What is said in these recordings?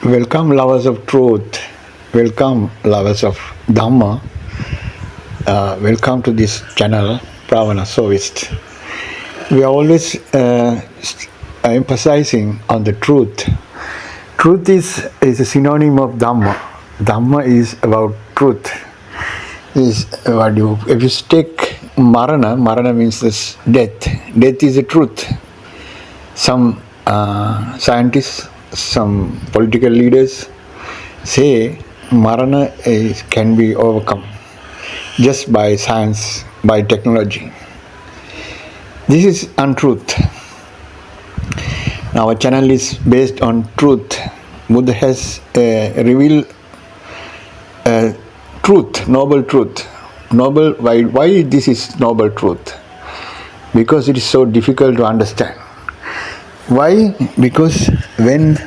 Welcome, lovers of truth. Welcome, lovers of Dhamma. Welcome to this channel, Pravana Sovist. We are always emphasizing on the truth. Truth is a synonym of Dhamma. Dhamma is about truth. If you take Marana means this death. Death is the truth. Some scientists, some political leaders say Marana can be overcome just by science, by technology. This is untruth. Our channel is based on truth. Buddha has revealed truth, noble truth. Noble. Why this is noble truth? Because it is so difficult to understand. Why? Because when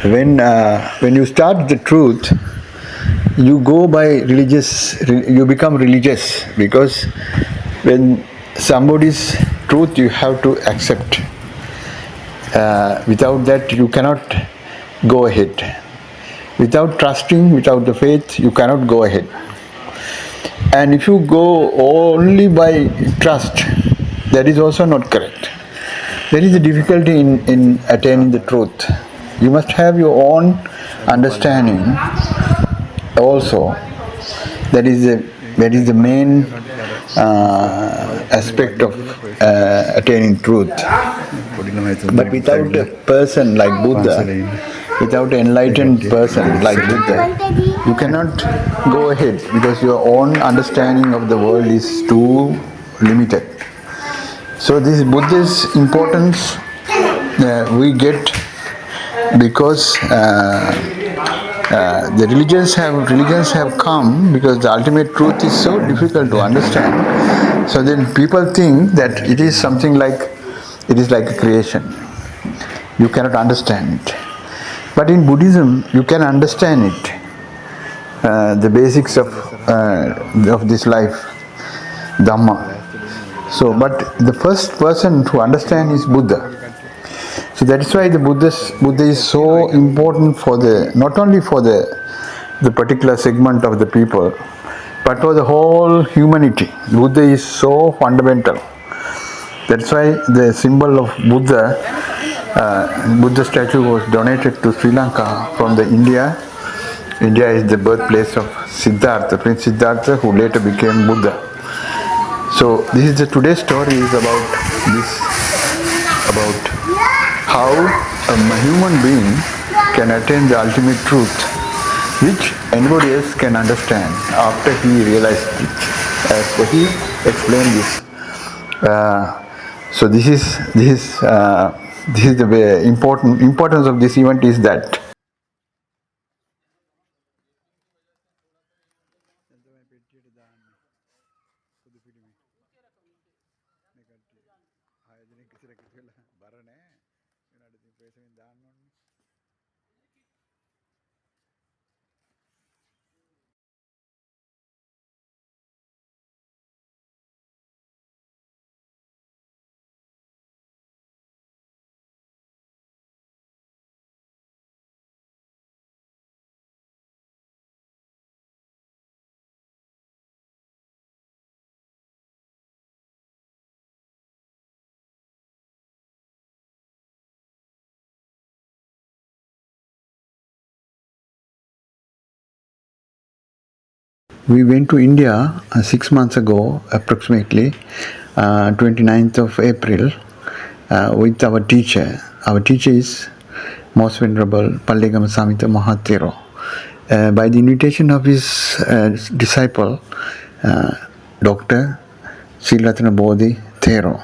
you start the truth, you go by religious. You become religious because when somebody's truth, you have to accept. Without that, you cannot go ahead. Without trusting, without the faith, you cannot go ahead. And if you go only by trust, that is also not correct. There is a difficulty in attaining the truth. You must have your own understanding also. That is the main aspect of attaining truth. But without a person like Buddha, without an enlightened person like Buddha, you cannot go ahead because your own understanding of the world is too limited. So this Buddha's importance we get because the religions have come because the ultimate truth is so difficult to understand. So then people think that it is something like a creation. You cannot understand it. But in Buddhism, you can understand it. The basics of this life, Dhamma. So, but the first person to understand is Buddha. So that is why the Buddha is so important for not only for the particular segment of the people, but for the whole humanity. Buddha is so fundamental. That's why the symbol of Buddha statue was donated to Sri Lanka from the India. India is the birthplace of Siddhartha, Prince Siddhartha, who later became Buddha. So today's story is about how a human being can attain the ultimate truth, which anybody else can understand after he realized it. As he explained this. So this is the very importance of this event is that. We went to India 6 months ago, approximately 29th of April, with our teacher. Our teacher is Most Venerable Pallegama Samita Mahathero. By the invitation of his disciple, Dr. Sri Bodhi Thero.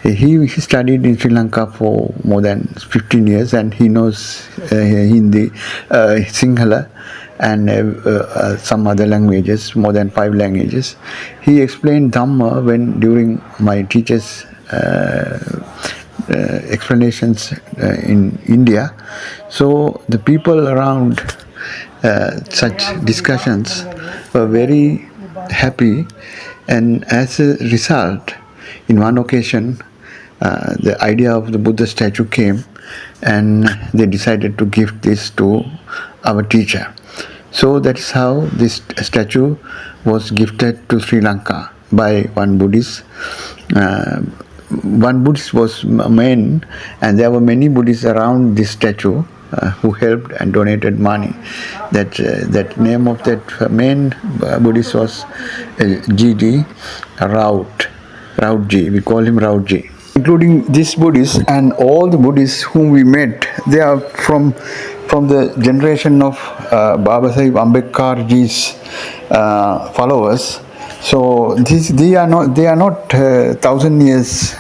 He studied in Sri Lanka for more than 15 years and he knows Hindi, Sinhala and some other languages, more than 5 languages. He explained Dhamma during my teacher's explanations in India. So the people around such discussions were very happy, and as a result, in one occasion, the idea of the Buddha statue came, and they decided to give this to our teacher. So that's how this statue was gifted to Sri Lanka by one Buddhist. Uh, One Buddhist was main, and there were many Buddhists around this statue who helped and donated money. That name of that main Buddhist was G.D. Rautji. We call him Rautji. Including this Buddhist and all the Buddhists whom we met, they are from the generation of Baba Sahib Ambedkar ji's followers. So they are not 1,000 years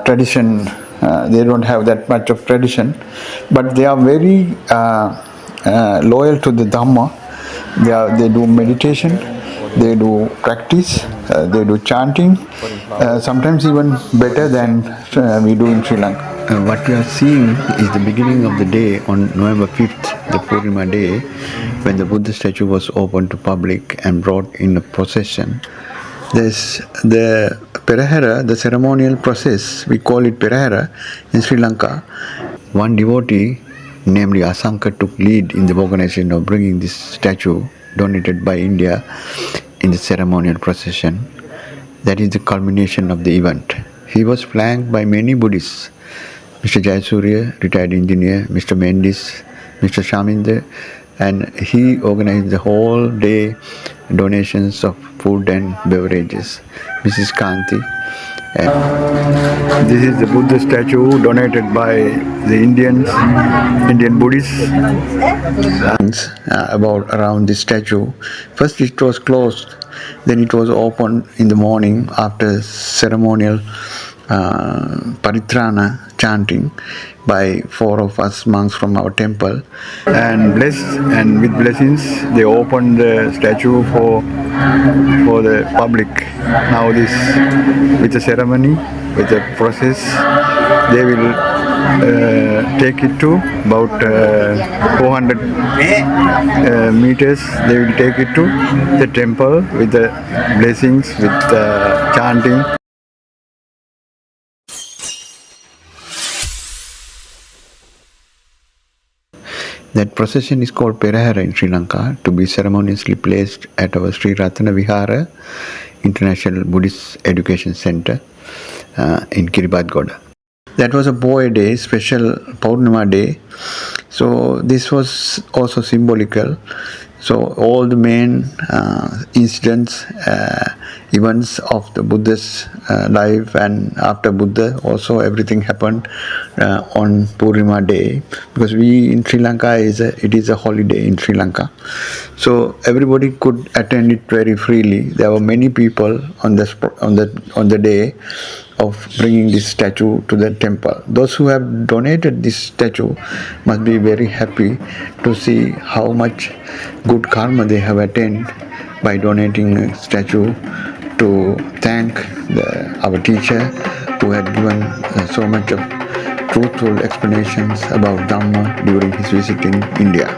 tradition. They don't have that much of tradition, but they are very loyal to the Dhamma. They do meditation, they do practice, they do chanting, sometimes even better than we do in Sri Lanka. What we are seeing is the beginning of the day on November 5th, the Purnima day, when the Buddha statue was opened to public and brought in a procession. There's the Perahara, the ceremonial process, we call it Perahara in Sri Lanka. One devotee, namely Asanka, took lead in the organization of bringing this statue donated by India in the ceremonial procession. That is the culmination of the event. He was flanked by many Buddhists, Mr. Jayasuriya, retired engineer, Mr. Mendis, Mr. Shaminder, and he organized the whole day donations of food and beverages. Mrs. Kanti. And this is the Buddha statue donated by the Indian Buddhists. About around this statue. First it was closed, then it was opened in the morning after ceremonial paritrana chanting by 4 of us monks from our temple, and blessed, and with blessings they opened the statue for the public. Now this, with the ceremony, with the process, they will take it to about 400 meters. They will take it to the temple with the blessings, with chanting. That procession is called Perahara in Sri Lanka, to be ceremoniously placed at our Sri Ratana Vihara International Buddhist Education Center in Kiribati. That was a boy day, special Purnima day. So this was also symbolical. So all the main incidents, events of the Buddha's life and after Buddha, also everything happened on Purnima day, because we in Sri Lanka it is a holiday in Sri Lanka. So everybody could attend it very freely. There were many people on the day of bringing this statue to the temple. Those who have donated this statue must be very happy to see how much good karma they have attained by donating a statue to thank our teacher who had given so much of truthful explanations about Dhamma during his visit in India.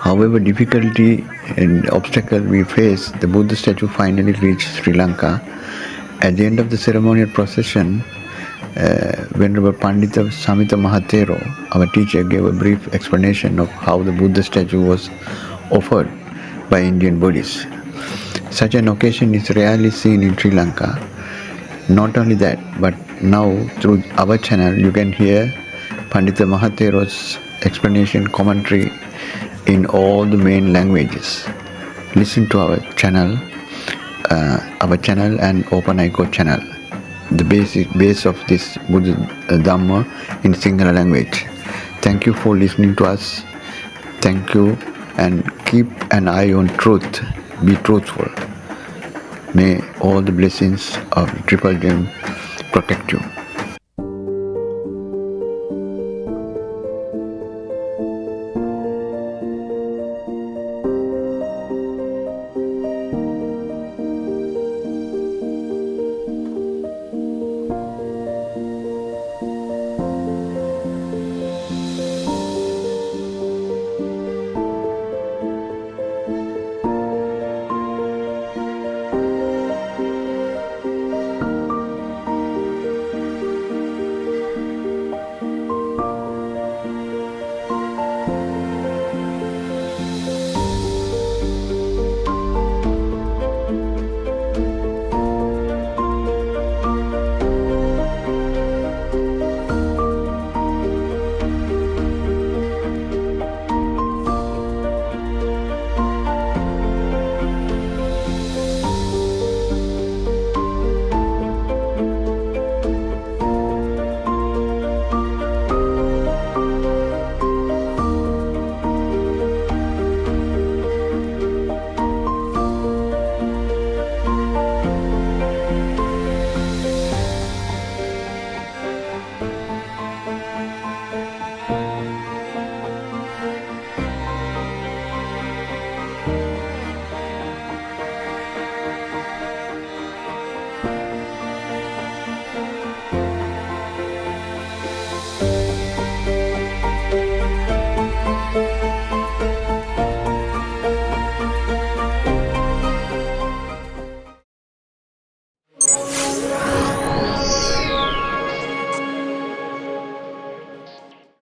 However difficulty and obstacle we face, the Buddha statue finally reached Sri Lanka. At the end of the ceremonial procession, Venerable Pandita Samita Mahatero, our teacher, gave a brief explanation of how the Buddha statue was offered by Indian Buddhists. Such an occasion is rarely seen in Sri Lanka. Not only that, but now through our channel you can hear Pandita Mahathero's explanation commentary in all the main languages. Listen to our channel and Open Echo channel, the base of this Buddha Dhamma in Sinhala language. Thank you for listening to us. Thank you, and keep an eye on truth. Be truthful. May all the blessings of the Triple Gem protect you.